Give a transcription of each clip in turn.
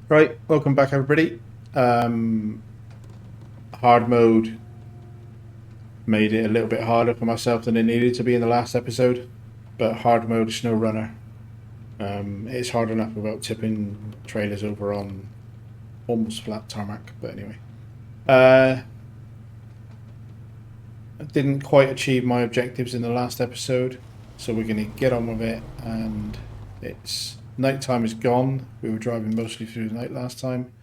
Right, welcome back everybody. Hard mode made it a little bit harder for myself than it needed to be in the last episode, but hard mode SnowRunner. It's hard enough without tipping trailers over on almost flat tarmac, but anyway. I didn't quite achieve my objectives in the last episode, so we're going to get on with it, and it's nighttime is gone. We were driving mostly through the night last time.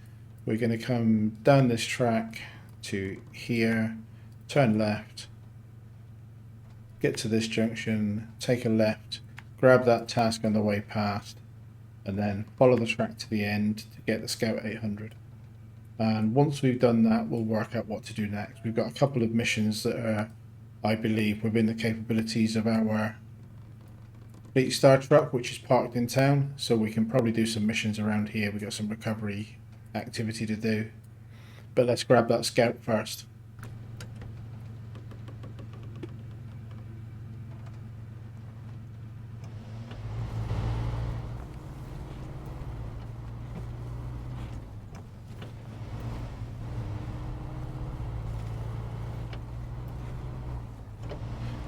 We're going to come down this track to here, turn left, get to this junction, take a left, grab that task on the way past, and then follow the track to the end to get the Scout 800. And once we've done that, we'll work out what to do next. We've got a couple of missions that are, I believe, within the capabilities of our Fleetstar truck, which is parked in town, so we can probably do some missions around here. We've got some recovery activity to do. But let's grab that Scout first.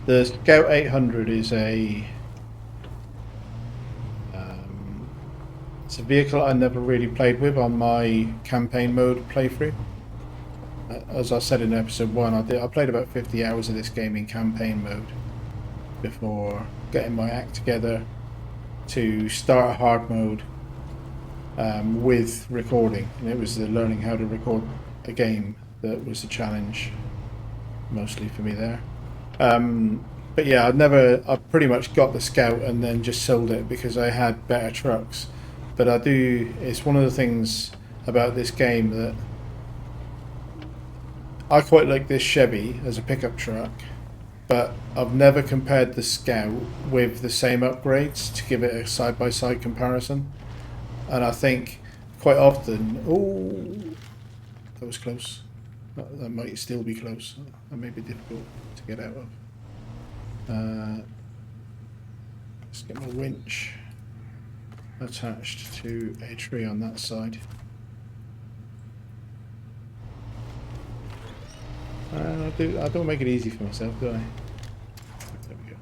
The Scout 800 is it's a vehicle I never really played with on my campaign mode playthrough. As I said in episode 1, I played about 50 hours of this game in campaign mode before getting my act together to start a hard mode with recording, and it was the learning how to record a game that was the challenge mostly for me there. But yeah, I pretty much got the Scout and then just sold it because I had better trucks. But it's one of the things about this game that I quite like this Chevy as a pickup truck, but I've never compared the Scout with the same upgrades to give it a side-by-side comparison. And I think quite often, oh, that was close. That might still be close. That may be difficult to get out of. Let's get my winch attached to a tree on that side. I don't make it easy for myself, do I? There we go.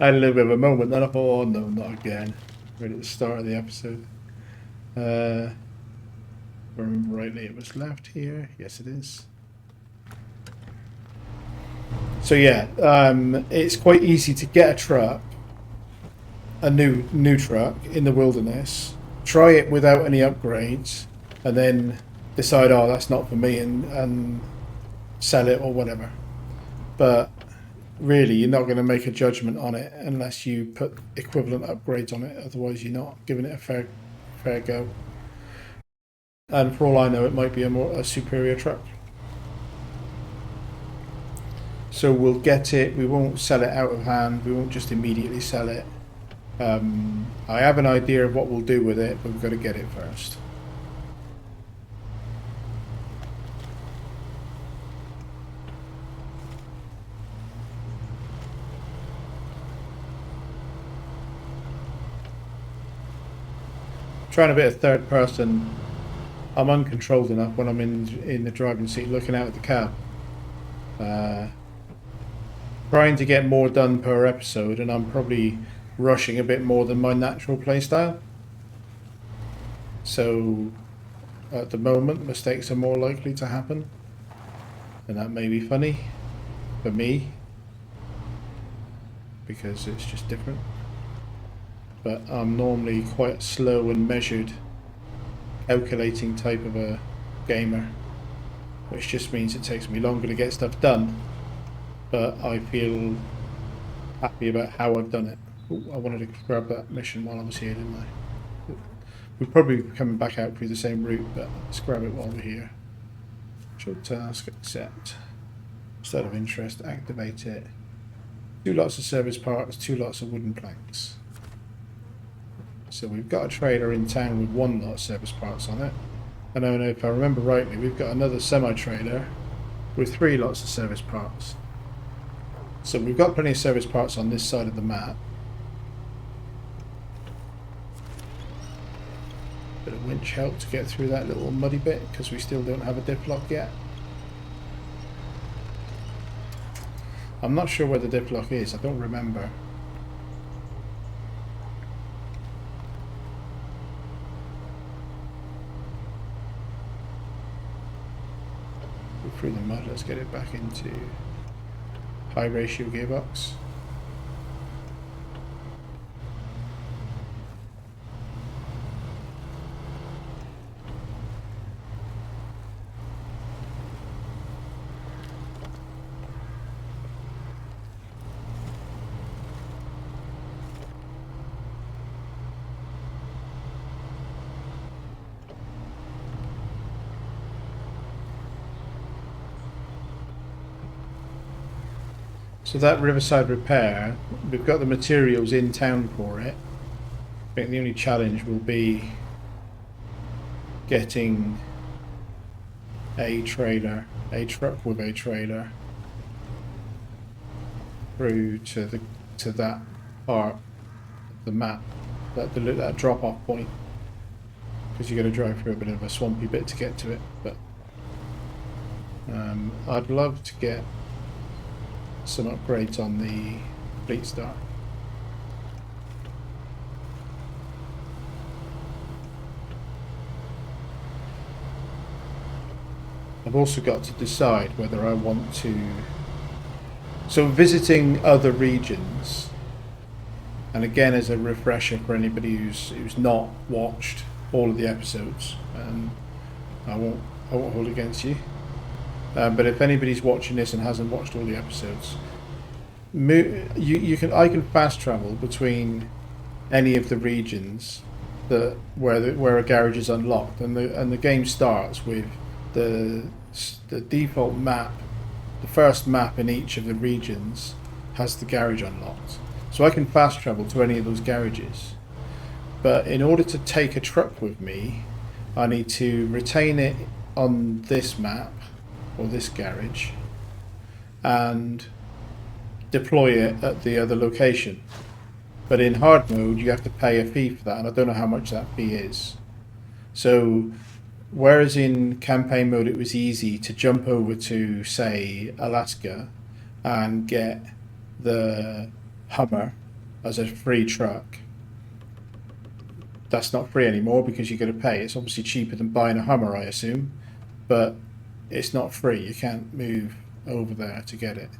I had a little bit of a moment, then I thought, oh no, not again. Right at the start of the episode. If I remember rightly, it was left here. Yes, it is. So yeah, it's quite easy to get a truck, a new truck in the wilderness, try it without any upgrades, and then decide, oh, that's not for me, and sell it or whatever. But really, you're not going to make a judgment on it unless you put equivalent upgrades on it. Otherwise, you're not giving it a fair go. And for all I know, it might be a superior truck. So we'll get it. We won't sell it out of hand. We won't just immediately sell it. I have an idea of what we'll do with it, but we've got to get it first. Trying a bit of third person. I'm uncontrolled enough when I'm in the driving seat looking out at the cab. Trying to get more done per episode, and I'm probably rushing a bit more than my natural playstyle. So at the moment, mistakes are more likely to happen, and that may be funny for me because it's just different. But I'm normally quite slow and measured, calculating type of a gamer, which just means it takes me longer to get stuff done, but I feel happy about how I've done it. Ooh, I wanted to grab that mission while I was here, didn't I? We're probably coming back out through the same route, but let's grab it while we're here. Show task, accept. State of interest, activate it. 2 lots of service parts, 2 lots of wooden planks. So we've got a trailer in town with 1 lot of service parts on it. And I know if I remember rightly, we've got another semi-trailer with 3 lots of service parts. So we've got plenty of service parts on this side of the map. Bit of winch help to get through that little muddy bit because we still don't have a diff lock yet. I'm not sure where the diff lock is, I don't remember. Go through the mud, let's get it back into high ratio gearbox. So that Riverside repair, we've got the materials in town for it. I think the only challenge will be getting a trailer, a truck with a trailer, through to that part of the map, that drop off point, because you've got to drive through a bit of a swampy bit to get to it. But I'd love to get some upgrades on the Fleetstar. I've also got to decide whether I want to... So visiting other regions, and again as a refresher for anybody who's not watched all of the episodes, I won't hold it against you. But if anybody's watching this and hasn't watched all the episodes, I can fast travel between any of the regions where a garage is unlocked, and the game starts with the default map. The first map in each of the regions has the garage unlocked, so I can fast travel to any of those garages. But in order to take a truck with me, I need to retain it on this map or this garage and deploy it at the other location. But in hard mode you have to pay a fee for that, and I don't know how much that fee is. So whereas in campaign mode it was easy to jump over to, say, Alaska and get the Hummer as a free truck, that's not free anymore because you've got to pay. It's obviously cheaper than buying a Hummer, I assume, but it's not free. You can't move over there to get it.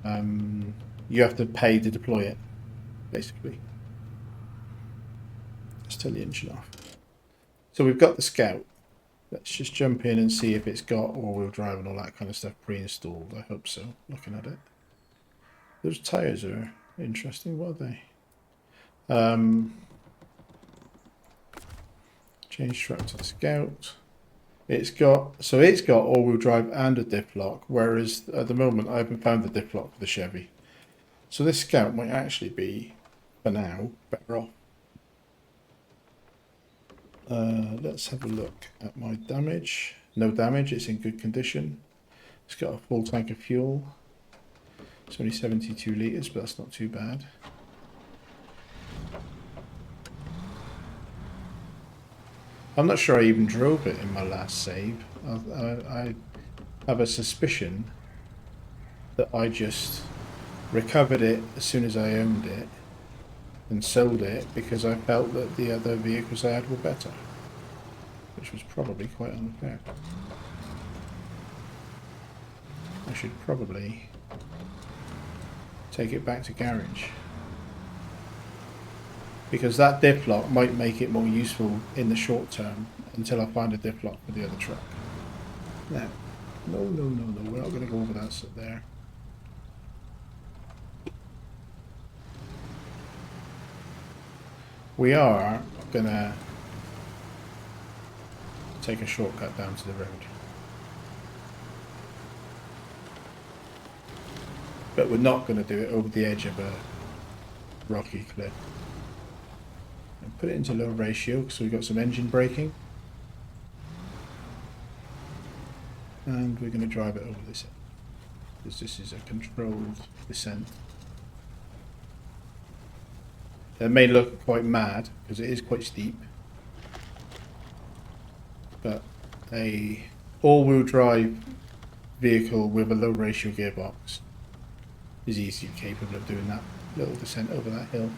You have to pay to deploy it, basically. Let's turn the engine off. So we've got the Scout. Let's just jump in and see if it's got all-wheel drive and all that kind of stuff pre-installed. I hope so, looking at it. Those tyres are interesting, what are they? Change truck to the Scout. It's got all-wheel drive and a diff lock, whereas at the moment I haven't found the diff lock for the Chevy. So this Scout might actually be, for now, better off. Let's have a look at my damage. No damage, it's in good condition. It's got a full tank of fuel. It's only 72 litres, but that's not too bad. I'm not sure I even drove it in my last save. I have a suspicion that I just recovered it as soon as I owned it and sold it because I felt that the other vehicles I had were better, which was probably quite unfair. I should probably take it back to garage, because that diff lock might make it more useful in the short term until I find a diff lock for the other truck. Now, no, we're not going to go over that there. We are going to take a shortcut down to the road. But we're not going to do it over the edge of a rocky cliff. And put it into low ratio because we've got some engine braking. And we're going to drive it over this edge, because this is a controlled descent. It may look quite mad because it is quite steep, but a all-wheel drive vehicle with a low ratio gearbox is easily capable of doing that little descent over that hill.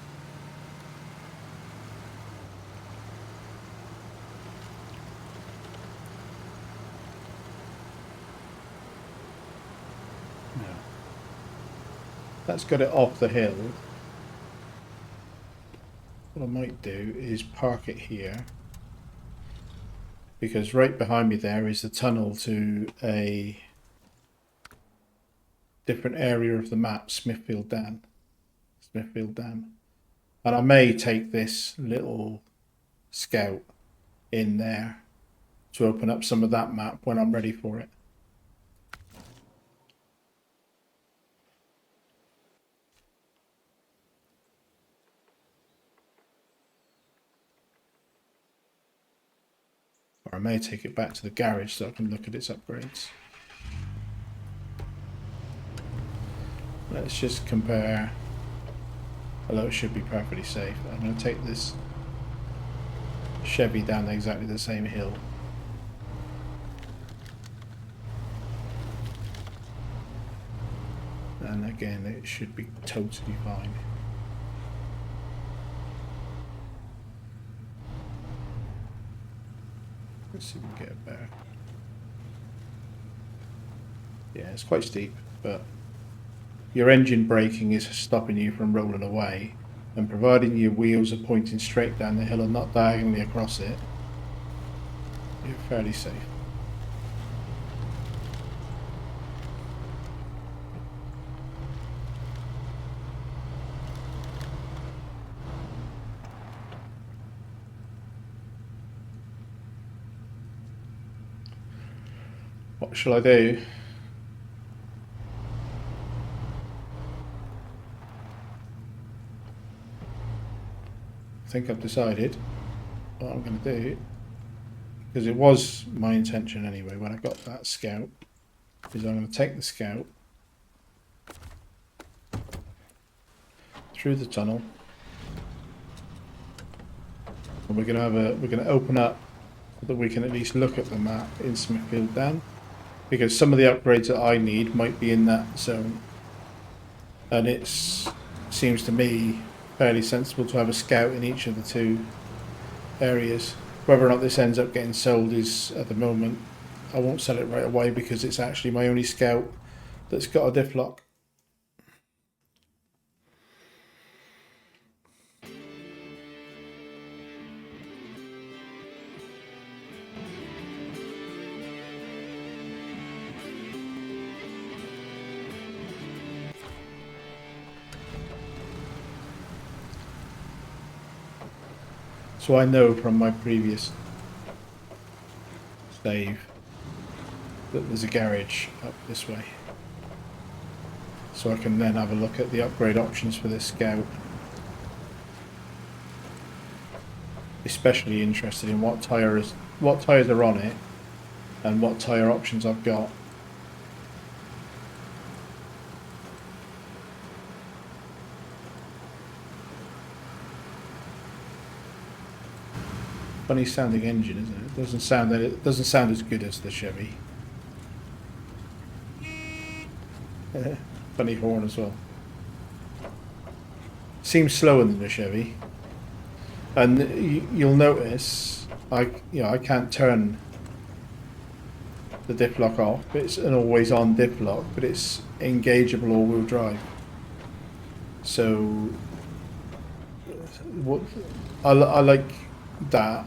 Now, that's got it off the hill. What I might do is park it here, because right behind me there is the tunnel to a different area of the map, Smithfield Dam. And I may take this little scout in there to open up some of that map when I'm ready for it. Or I may take it back to the garage so I can look at its upgrades. Let's just compare, although it should be perfectly safe. I'm going to take this Chevy down exactly the same hill. And again, it should be totally fine. Let's see if we can get it back. Yeah, it's quite steep, but your engine braking is stopping you from rolling away, and providing your wheels are pointing straight down the hill and not diagonally across it, you're fairly safe. What shall I do? I think I've decided what I'm going to do, because it was my intention anyway when I got that scout, is I'm going to take the scout through the tunnel, and we're going to open up so that we can at least look at the map in Smithfield Dam, because some of the upgrades that I need might be in that zone, and it seems to me fairly sensible to have a scout in each of the two areas. Whether or not this ends up getting sold is, at the moment, I won't sell it right away because it's actually my only scout that's got a diff lock. So I know from my previous save that there's a garage up this way. So I can then have a look at the upgrade options for this scout. Especially interested in what tyres are on it and what tyre options I've got. Funny sounding engine, isn't it? It doesn't sound as good as the Chevy. Funny horn as well. Seems slower than the Chevy. And you'll notice I can't turn the diff lock off. It's an always on diff lock, but it's engageable all-wheel drive. So what I like that,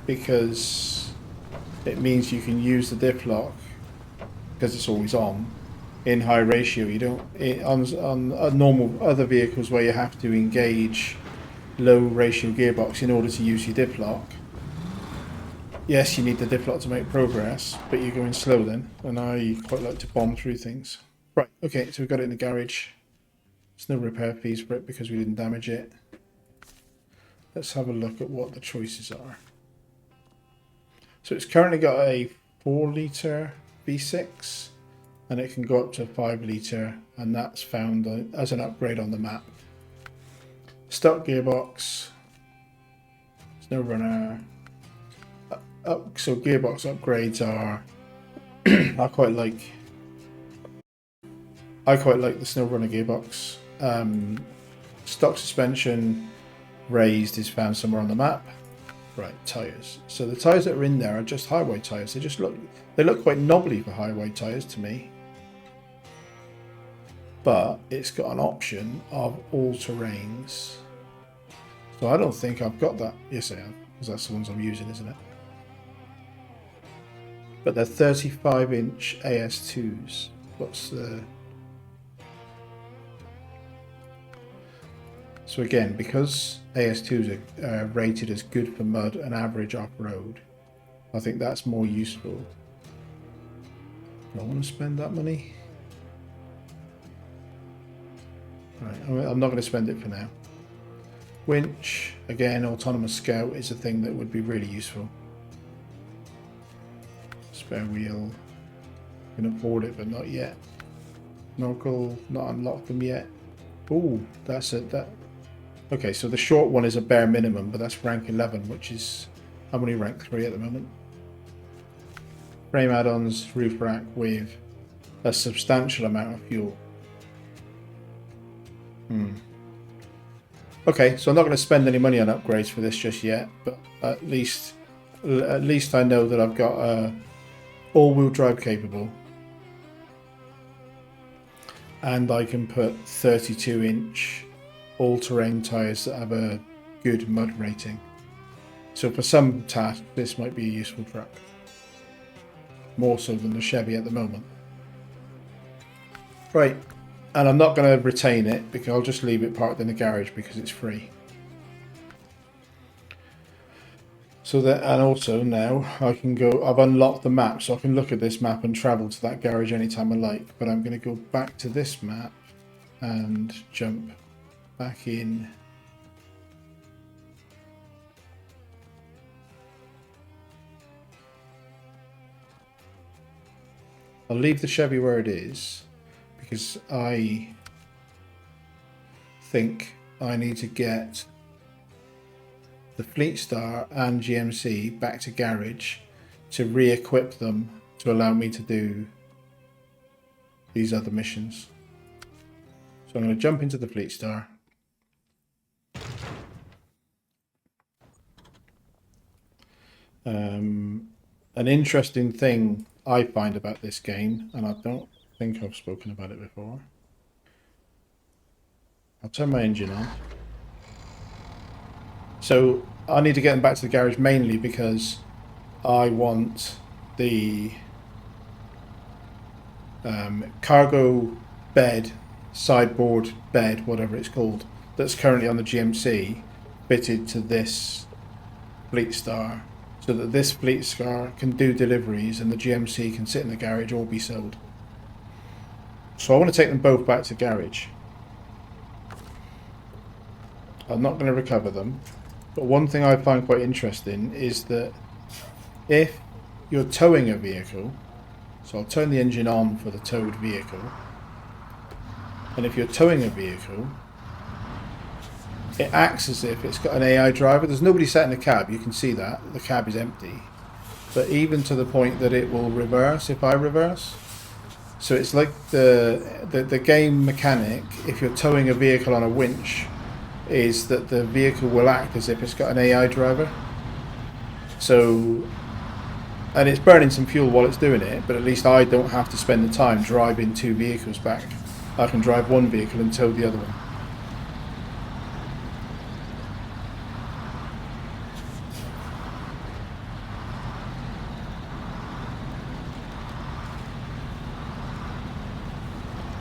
because it means you can use the diff lock because it's always on in high ratio. You don't on normal other vehicles where you have to engage low ratio gearbox in order to use your diff lock. Yes, you need the diff lock to make progress, but you're going slow then, and I quite like to bomb through things. Right, okay, so we've got it in the garage. There's no repair fees for it because we didn't damage it. Let's have a look at what the choices are. So it's currently got a 4-litre V6, and it can go up to a 5-litre, and that's found as an upgrade on the map. Stock gearbox, SnowRunner so gearbox upgrades are I quite like the SnowRunner gearbox. Stock suspension raised is found somewhere on the map. Right, tyres. So the tyres that are in there are just highway tyres. They look quite knobbly for highway tyres to me. But it's got an option of all terrains. So I don't think I've got that. Yes, I have, because that's the ones I'm using, isn't it? But they're 35-inch AS2s. What's the... So again, because AS2s are rated as good for mud and average off-road, I think that's more useful. Do I want to spend that money? Right, I'm not going to spend it for now. Winch, again, autonomous scout is a thing that would be really useful. Spare wheel, can afford it, but not yet. Snorkel, not unlocked them yet. Oh, that's it. Okay, so the short one is a bare minimum, but that's rank 11, which is, I'm only rank 3 at the moment. Frame add-ons, roof rack with a substantial amount of fuel. Okay, so I'm not going to spend any money on upgrades for this just yet, but at least I know that I've got all-wheel drive capable, and I can put 32-inch all-terrain tyres that have a good mud rating. So for some tasks, this might be a useful truck, more so than the Chevy at the moment. Right. And I'm not going to retain it because I'll just leave it parked in the garage because it's free. So that, and also now I can go, I've unlocked the map, so I can look at this map and travel to that garage anytime I like. But I'm going to go back to this map and jump back in. I'll leave the Chevy where it is, because I think I need to get the Fleetstar and GMC back to garage to re-equip them to allow me to do these other missions. So I'm going to jump into the Fleetstar. An interesting thing I find about this game, and I don't think I've spoken about it before. I'll turn my engine on. So I need to get them back to the garage mainly because I want the cargo bed, sideboard bed, whatever it's called, that's currently on the GMC fitted to this Fleetstar, so that this Fleetstar can do deliveries and the GMC can sit in the garage or be sold. So I want to take them both back to garage. I'm not going to recover them, but one thing I find quite interesting is that if you're towing a vehicle, so I'll turn the engine on for the towed vehicle, and if you're towing a vehicle, it acts as if it's got an AI driver. There's nobody sat in the cab, you can see that, the cab is empty, but even to the point that it will reverse if I reverse. So it's like the game mechanic, if you're towing a vehicle on a winch, is that the vehicle will act as if it's got an AI driver. So, and it's burning some fuel while it's doing it, but at least I don't have to spend the time driving two vehicles back. I can drive one vehicle and tow the other one.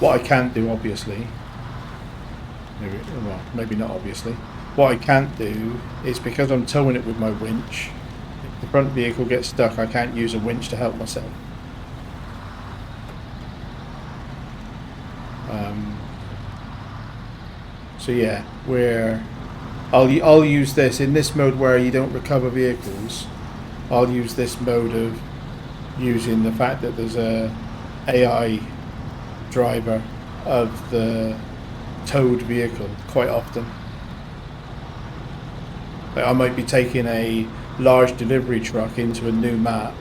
What I can't do, obviously, maybe not obviously, what I can't do is, because I'm towing it with my winch, if the front vehicle gets stuck, I can't use a winch to help myself. So yeah, I'll use this in this mode where you don't recover vehicles. I'll use this mode of using the fact that there's a AI driver of the towed vehicle quite often. Like I might be taking a large delivery truck into a new map,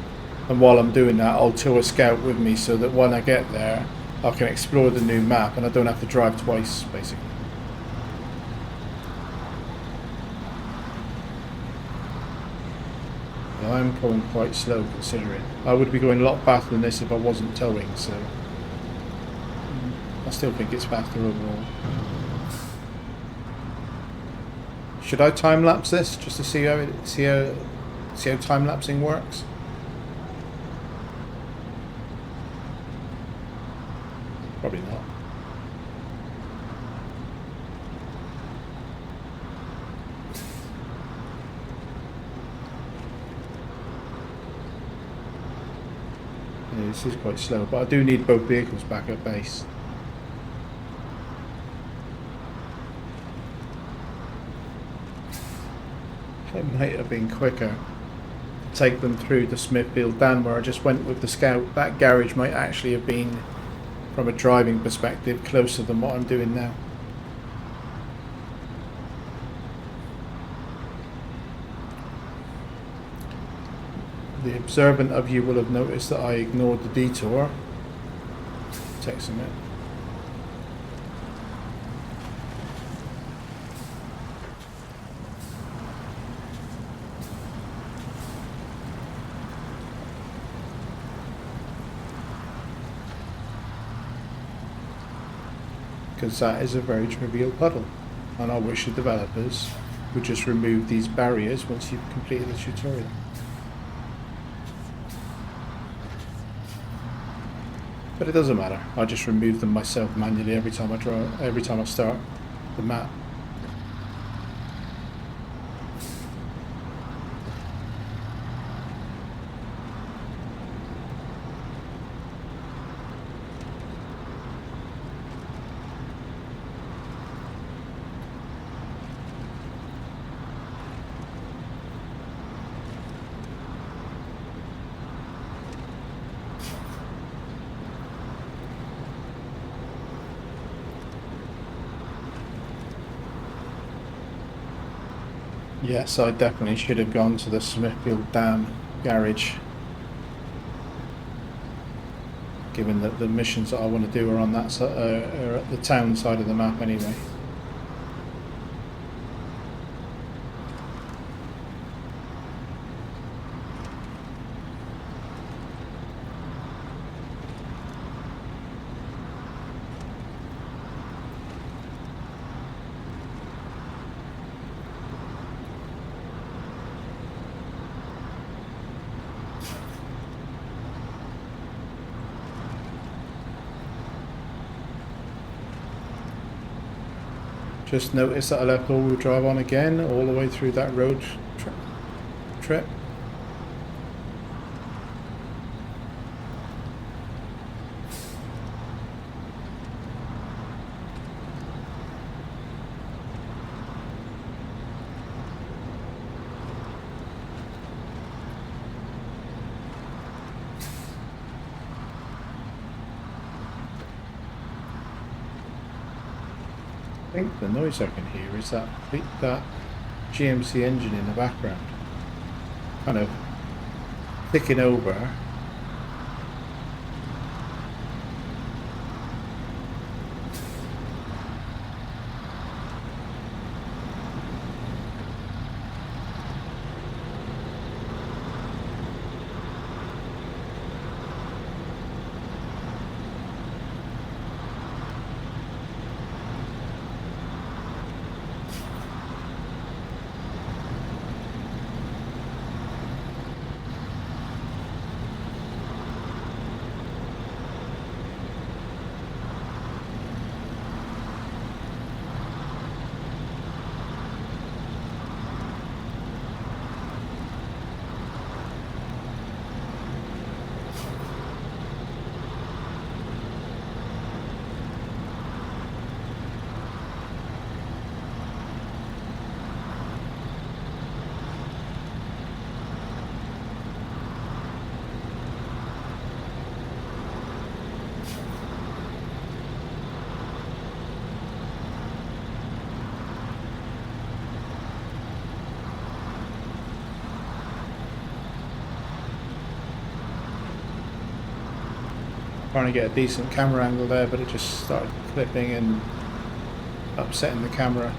and while I'm doing that I'll tow a scout with me so that when I get there I can explore the new map and I don't have to drive twice, basically. I'm going quite slow considering. I would be going a lot faster than this if I wasn't towing, so I still think it's faster overall. Should I time lapse this just to see how time lapsing works? Probably not. Yeah, this is quite slow, but I do need both vehicles back at base. It might have been quicker to take them through the Smithfield Dam where I just went with the scout. That garage might actually have been, from a driving perspective, closer than what I'm doing now. The observant of you will have noticed that I ignored the detour. Takes a minute. Because that is a very trivial puddle, and I wish the developers would just remove these barriers once you've completed the tutorial. But it doesn't matter. I just remove them myself manually every time I start the map. Yes, I definitely should have gone to the Smithfield Dam garage, given that the missions that I want to do are on that are at the town side of the map anyway. Just notice that I left all-wheel drive on again all the way through that road trip. I think the noise I can hear is that GMC engine in the background, kind of ticking over. trying to get a decent camera angle there, but it just started clipping and upsetting the camera.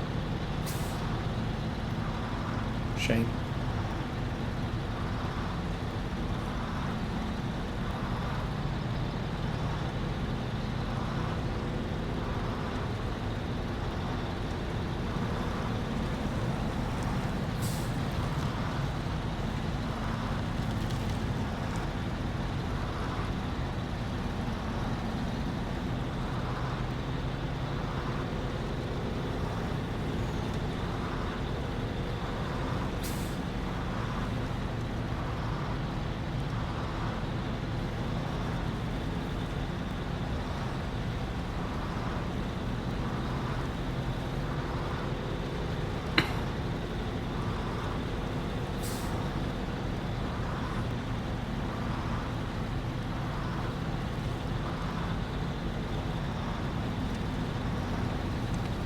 Shame.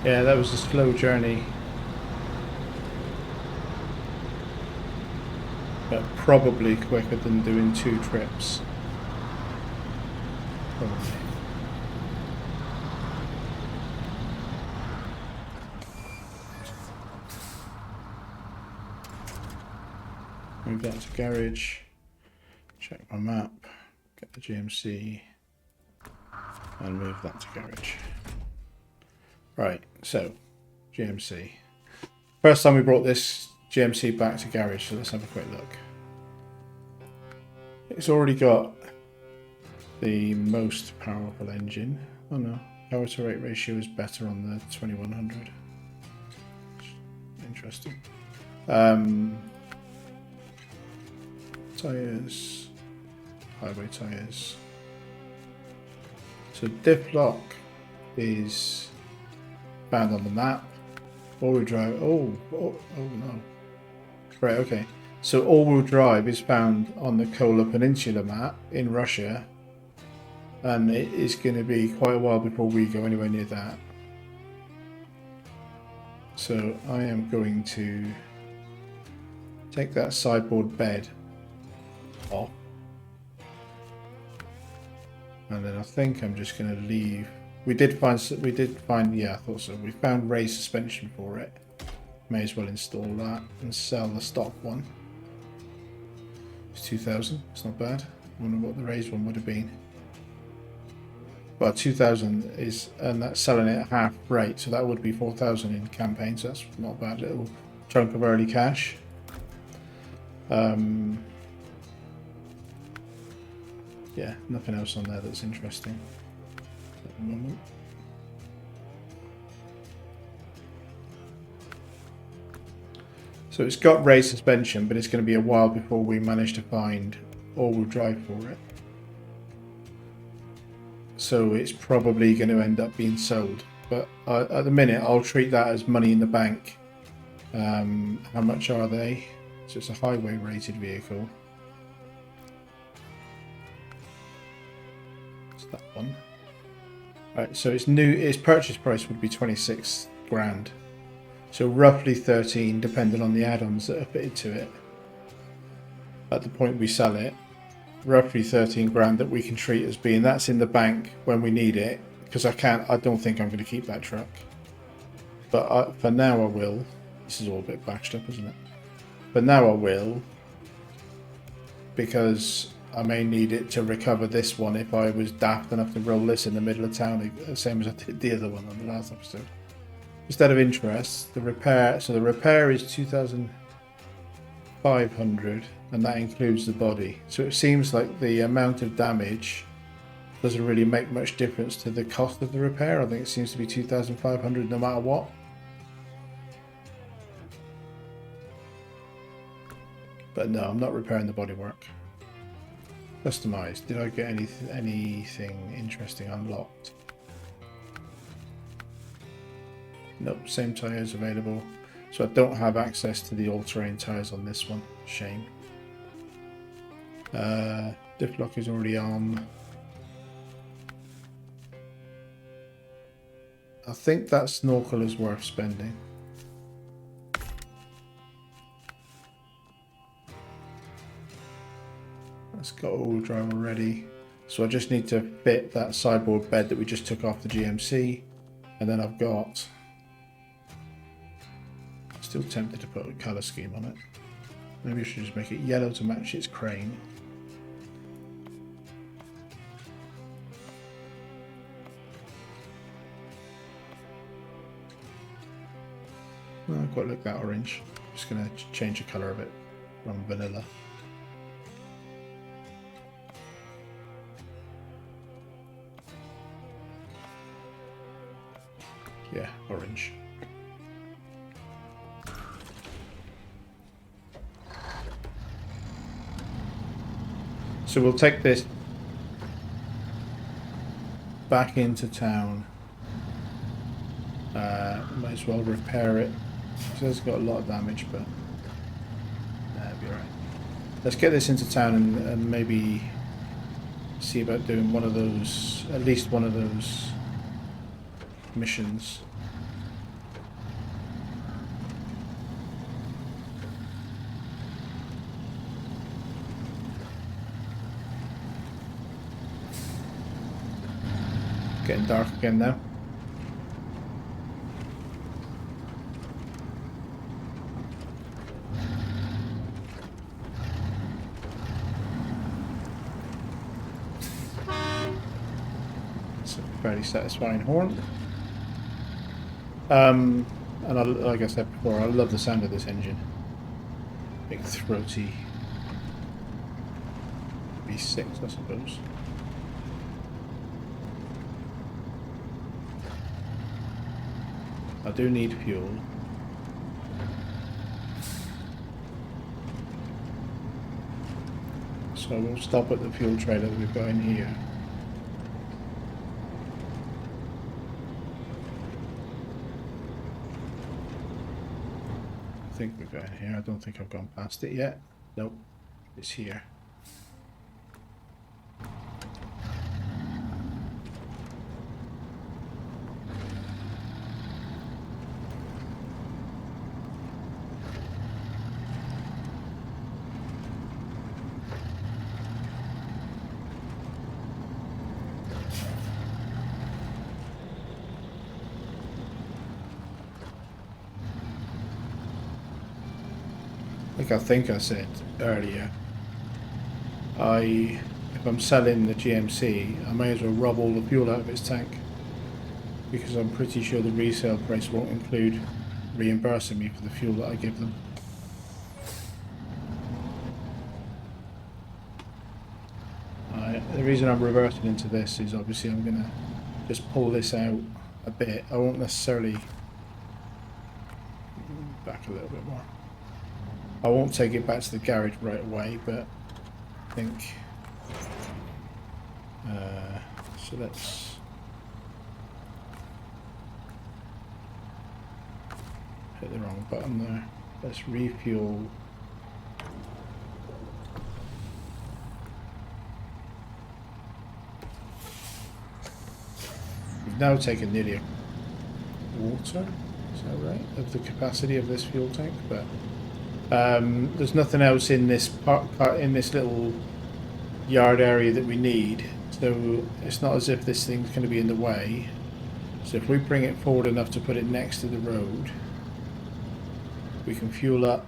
Yeah, that was a slow journey, but probably quicker than doing 2 trips. Probably. Move that to garage, check my map, get the GMC, and move that to garage. Right, so GMC. First time we brought this GMC back to garage, so let's have a quick look. It's already got the most powerful engine. Oh no, power to rate ratio is better on the 2100. Interesting. Tires, highway tires. So diff lock is found on the map. All-wheel drive. Oh no. Right. Okay. So all-wheel drive is found on the Kola Peninsula map in Russia, and it is going to be quite a while before we go anywhere near that. So I am going to take that sideboard bed off, and then I think I'm just going to leave. We did find, yeah, I thought so. We found raised suspension for it. May as well install that and sell the stock one. It's 2,000. It's not bad. I wonder what the raised one would have been. Well, 2,000 is, and that's selling it at half rate, so that would be 4,000 in campaign. So that's not a bad little chunk of early cash. Yeah, nothing else on there that's interesting at the moment. So it's got raised suspension, but it's going to be a while before we manage to find all-wheel drive for it. So it's probably going to end up being sold. But at the minute, I'll treat that as money in the bank. How much are they? So it's a highway rated vehicle. That one. Right, so its purchase price would be 26 grand. So roughly 13, depending on the add-ons that are fitted to it. At the point we sell it, roughly 13 grand that we can treat as being that's in the bank when we need it. Because I don't think I'm going to keep that truck. But for now I will. This is all a bit bashed up, isn't it? But now I will, because I may need it to recover this one if I was daft enough to roll this in the middle of town, same as I did the other one on the last episode. Instead of interest, the repair is 2,500, and that includes the body. So it seems like the amount of damage doesn't really make much difference to the cost of the repair. I think it seems to be 2,500 no matter what. But no, I'm not repairing the bodywork. Customized. Did I get anything interesting unlocked? Nope, same tyres available. So I don't have access to the all-terrain tyres on this one. Shame. Diff lock is already on. I think that snorkel is worth spending. It's got all-wheel drive already. So I just need to fit that sideboard bed that we just took off the GMC, and then I've got, still tempted to put a colour scheme on it. Maybe I should just make it yellow to match its crane. Well, I quite like that orange. Just going to change the colour of it from vanilla. Yeah, orange. So we'll take this back into town. Might as well repair it. So it's got a lot of damage, but that'll be alright. Let's get this into town and maybe see about doing one of those, at least one of those missions. Getting dark again now. It's a fairly satisfying horn. And like I said before, I love the sound of this engine. Big throaty V6, I suppose. I do need fuel. So we'll stop at the fuel trailer that we've got in here. I think we've got in here. I don't think I've gone past it yet. Nope, it's here. Like I think I said earlier, if I'm selling the GMC, I may as well rob all the fuel out of its tank, because I'm pretty sure the resale price won't include reimbursing me for the fuel that I give them. The reason I'm reversing into this is obviously I'm going to just pull this out a bit. I won't necessarily back a little bit more. I won't take it back to the garage right away, but I think so. Let's hit the wrong button there. Let's refuel. We've now taken nearly a quarter, is that right, of the capacity of this fuel tank, but there's nothing else in this in this little yard area that we need, so it's not as if this thing's going to be in the way. So if we bring it forward enough to put it next to the road, we can fuel up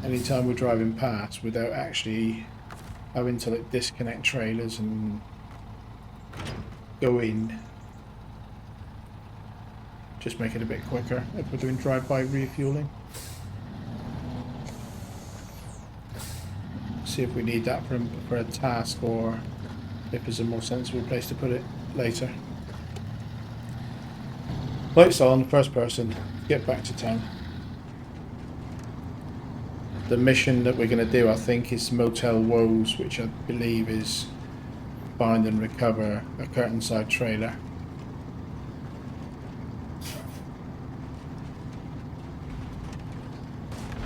anytime we're driving past without actually having to like disconnect trailers and go in. Just make it a bit quicker if we're doing drive-by refueling. See if we need that for a task, or if there's a more sensible place to put it later. Lights on, first person, get back to town. The mission that we're going to do, I think, is Motel Woes, which I believe is find and recover a curtainside trailer.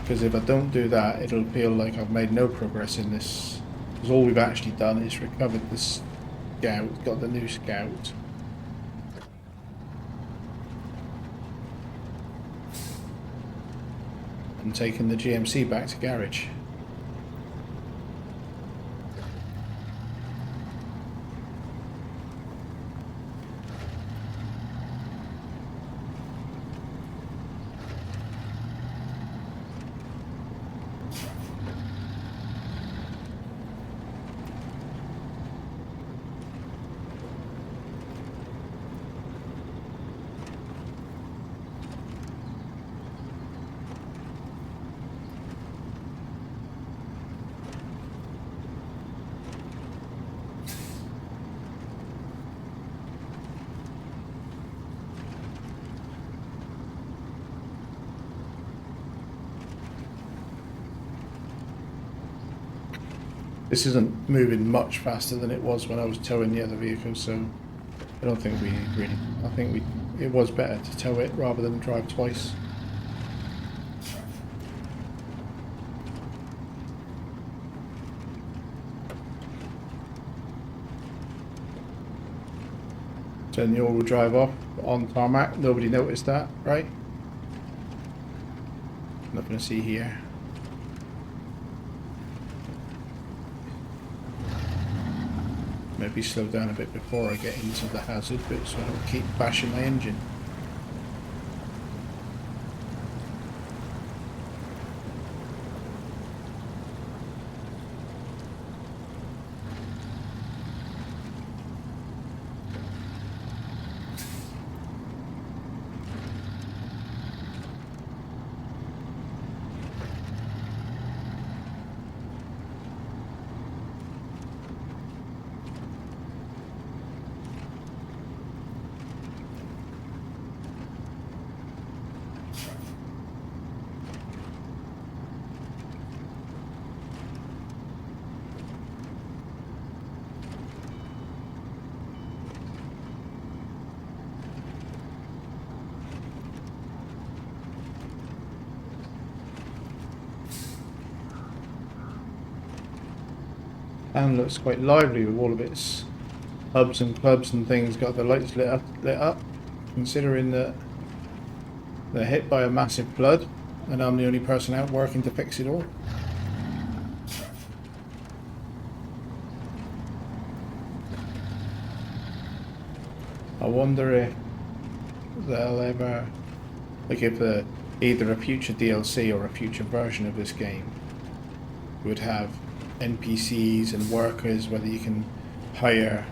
Because if I don't do that, it'll feel like I've made no progress in this. Because all we've actually done is recovered the Scout, got the new Scout. And taken the GMC back to garage. This isn't moving much faster than it was when I was towing the other vehicle, so I don't think we really... I think it was better to tow it rather than drive twice. Turn the all-wheel drive off on tarmac. Nobody noticed that, right? Nothing to see here. Maybe slow down a bit before I get into the hazard bit so I don't keep bashing my engine. And looks quite lively with all of its hubs and clubs and things, got the lights lit up, considering that they're hit by a massive flood and I'm the only person out working to fix it all. I wonder if they'll ever, like if either a future DLC or a future version of this game would have NPCs and workers, whether you can hire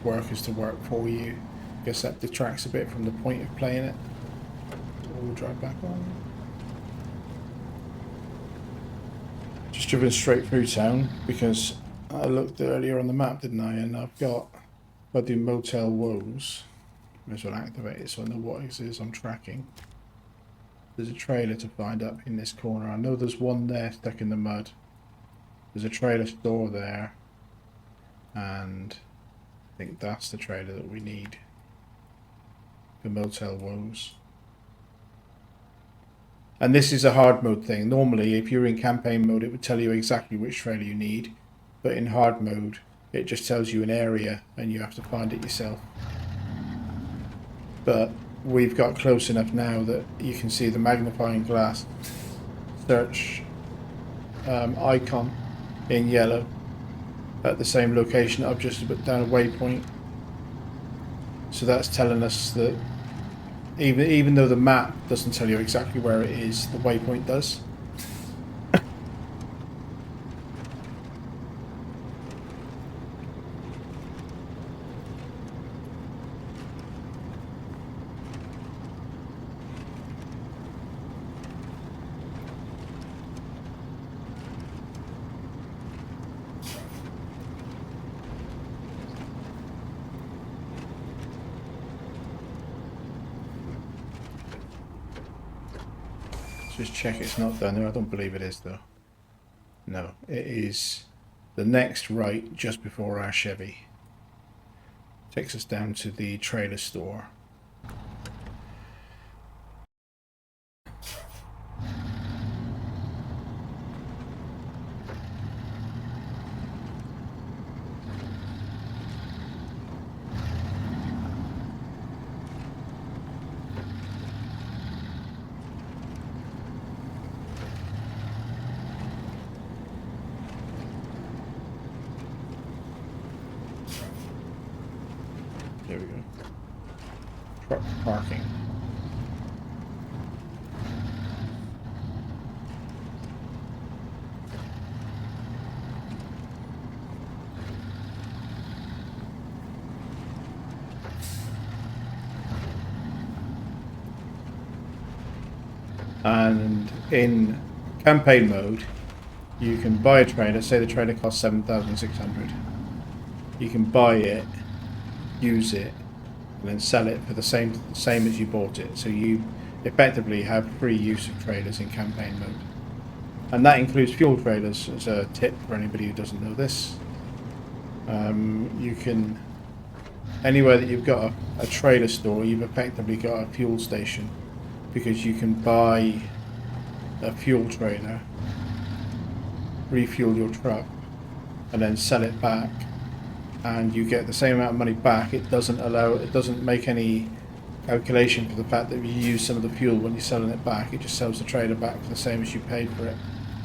workers to work for you. I guess that detracts a bit from the point of playing it. We'll drive back on. Just driven straight through town because I looked earlier on the map, didn't I? And I've got, if I do Motel Woes, may as well activate it so I know what it is I'm tracking. There's a trailer to find up in this corner. I know there's one there stuck in the mud. There's a trailer store there, and I think that's the trailer that we need for Motel Woes. And this is a hard mode thing. Normally, if you're in campaign mode, it would tell you exactly which trailer you need, but in hard mode, it just tells you an area and you have to find it yourself. But we've got close enough now that you can see the magnifying glass search icon in yellow at the same location. I've just put down a waypoint, so that's telling us that even though the map doesn't tell you exactly where it is, the waypoint does. Just check it's not down there. I don't believe it is though. No, it is the next right just before our Chevy. Takes us down to the trailer store. There we go. Truck parking. And in campaign mode, you can buy a trailer. Say the trailer costs 7,600. You can buy it, use it, and then sell it for the same as you bought it. So you effectively have free use of trailers in campaign mode. and that includes fuel trailers. As a tip for anybody who doesn't know this, you can, anywhere that you've got a trailer store, you've effectively got a fuel station, because you can buy a fuel trailer, refuel your truck, and then sell it back, and you get the same amount of money back. It doesn't make any calculation for the fact that you use some of the fuel when you're selling it back. It just sells the trailer back for the same as you paid for it,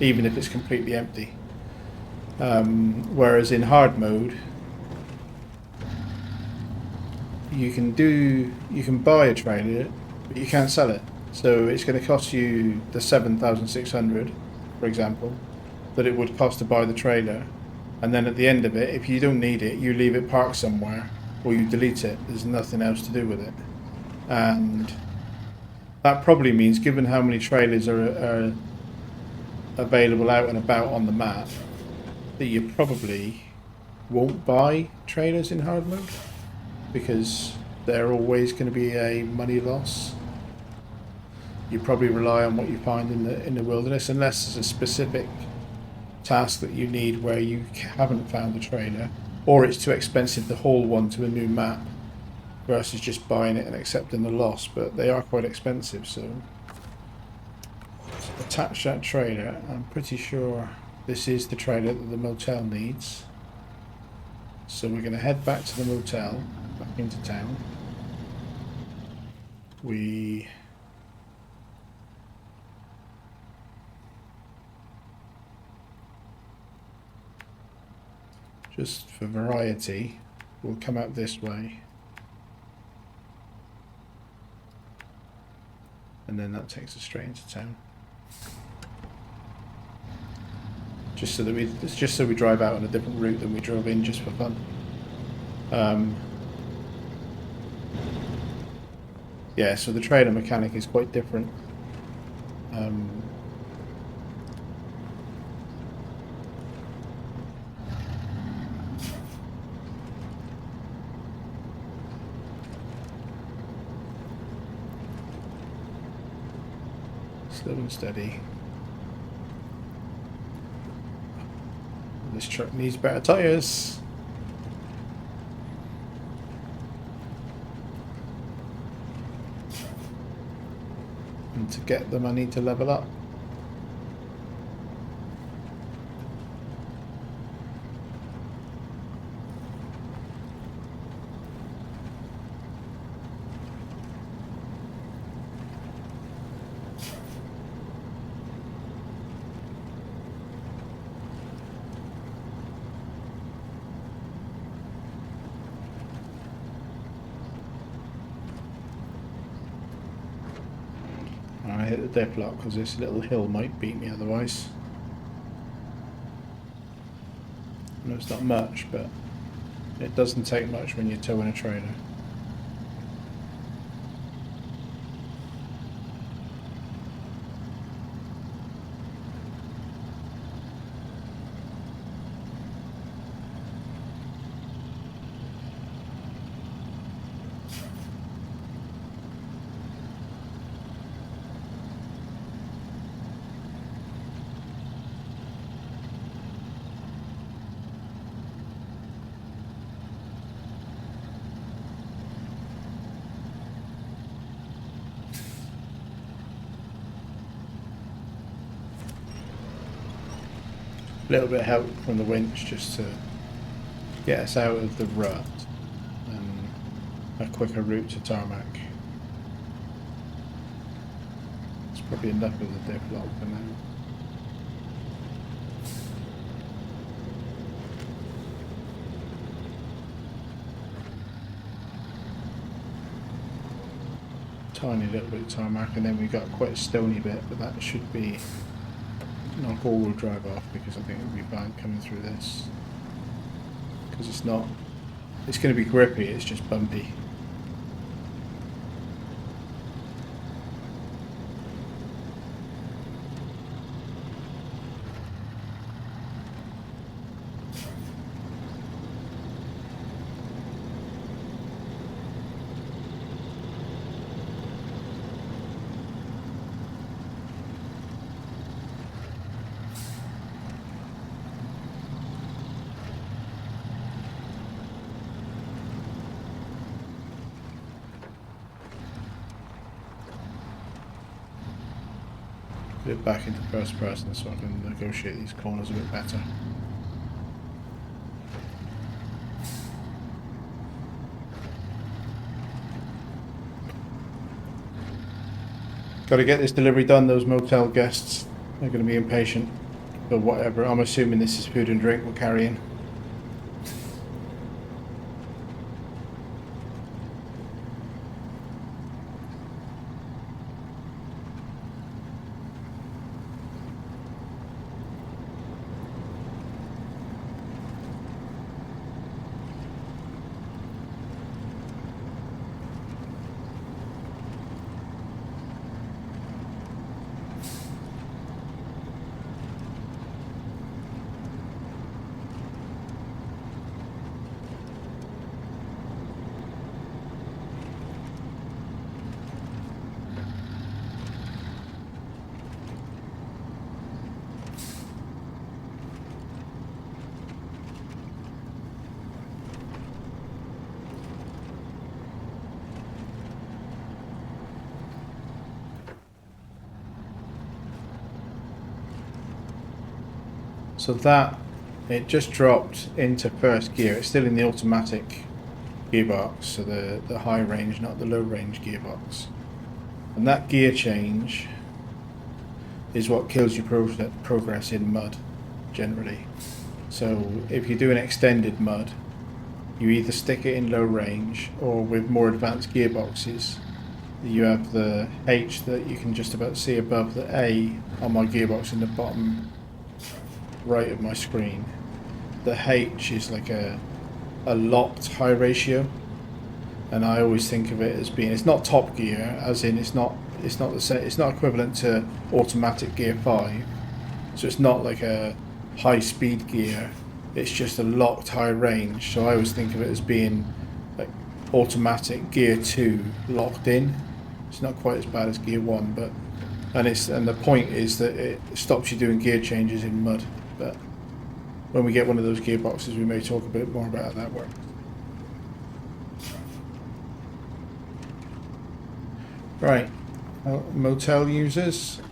even if it's completely empty. Whereas in hard mode, you can buy a trailer, but you can't sell it. So it's going to cost you the 7,600, for example, that it would cost to buy the trailer. And then at the end of it, if you don't need it, you leave it parked somewhere, or you delete it. There's nothing else to do with it. And that probably means, given how many trailers are available out and about on the map, that you probably won't buy trailers in hard mode, because they're always going to be a money loss. You probably rely on what you find in the wilderness, unless there's a specific task that you need where you haven't found the trailer, or it's too expensive to haul one to a new map versus just buying it and accepting the loss. But they are quite expensive, so attach that trailer. I'm pretty sure this is the trailer that the motel needs, so we're going to head back to the motel, back into town. Just for variety, we'll come out this way, and then that takes us straight into town. Just so we drive out on a different route than we drove in, just for fun. Yeah, so the trailer mechanic is quite different. Slow and steady. This truck needs better tyres. And to get them, I need to level up. I hit the diff lock because this little hill might beat me otherwise. I know it's not much, but it doesn't take much when you're towing a trailer. A little bit of help from the winch just to get us out of the rut and a quicker route to tarmac. It's probably enough of the diff lock for now. Tiny little bit of tarmac, and then we've got quite a stony bit, but that should be knock all-wheel drive off, because I think it'll be fine coming through this, because it's going to be grippy, it's just bumpy. bit back into first person so I can negotiate these corners a bit better. Got to get this delivery done. Those motel guests are going to be impatient for whatever. I'm assuming this is food and drink we're carrying. So that, it just dropped into first gear. It's still in the automatic gearbox, so the high range, not the low range gearbox. And that gear change is what kills your progress in mud, generally. So if you do an extended mud, you either stick it in low range, or with more advanced gearboxes, you have the H that you can just about see above the A on my gearbox in the bottom right of my screen. The H is like a locked high ratio, and I always think of it as being, it's not top gear, as in it's not the same, it's not equivalent to automatic gear 5, so it's not like a high speed gear, it's just a locked high range. So I always think of it as being like automatic gear 2 locked in. It's not quite as bad as gear 1, but and the point is that it stops you doing gear changes in mud. But when we get one of those gearboxes, we may talk a bit more about how that works. Right, well, motel users,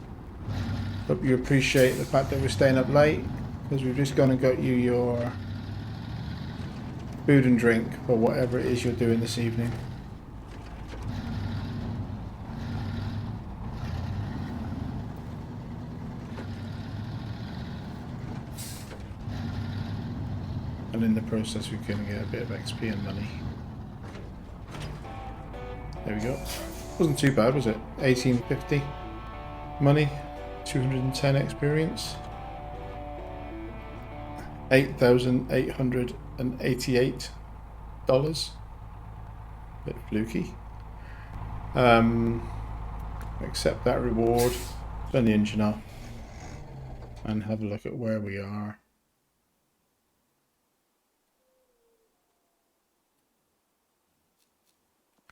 hope you appreciate the fact that we're staying up late, because we've just gone and got you your food and drink for whatever it is you're doing this evening. And in the process, we're going to get a bit of XP and money. There we go. Wasn't too bad, was it? 1850 money, 210 experience, $8,888. Bit fluky. Accept that reward. Turn the engine off and have a look at where we are.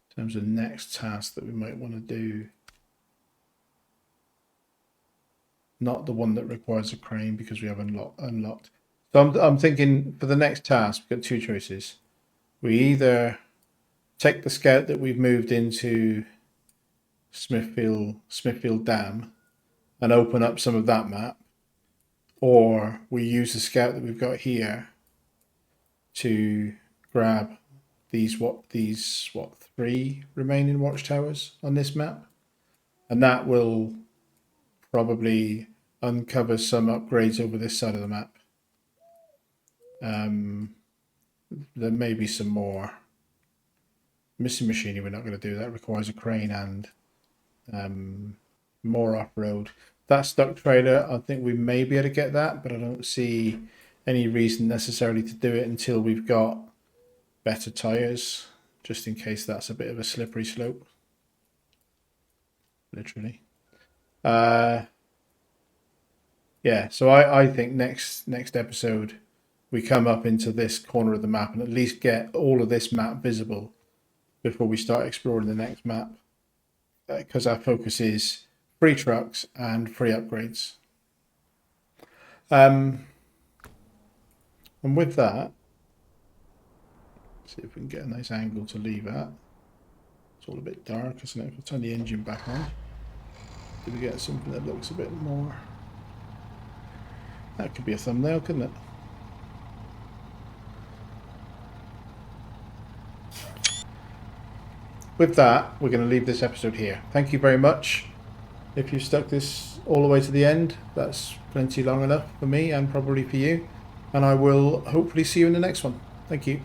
In terms of next task that we might want to do. Not the one that requires a crane, because we have unlocked. So I'm thinking for the next task, we've got two choices. We either take the scout that we've moved into Smithfield Dam and open up some of that map, or we use the scout that we've got here to grab these 3 remaining watchtowers on this map, and that will probably uncover some upgrades over this side of the map. There may be some more. Missing machinery, we're not going to do that. It requires a crane and more off-road. That stuck trailer, I think we may be able to get that, but I don't see any reason necessarily to do it until we've got better tires, just in case that's a bit of a slippery slope. Literally. Yeah, so I think next episode we come up into this corner of the map and at least get all of this map visible before we start exploring the next map, because our focus is free trucks and free upgrades. And with that, see if we can get a nice angle to leave at. It's all a bit dark, isn't it? If I turn the engine back on. Did we get something that looks a bit more? That could be a thumbnail, couldn't it? With that, we're going to leave this episode here. Thank you very much. If you've stuck this all the way to the end, that's plenty long enough for me and probably for you. And I will hopefully see you in the next one. Thank you.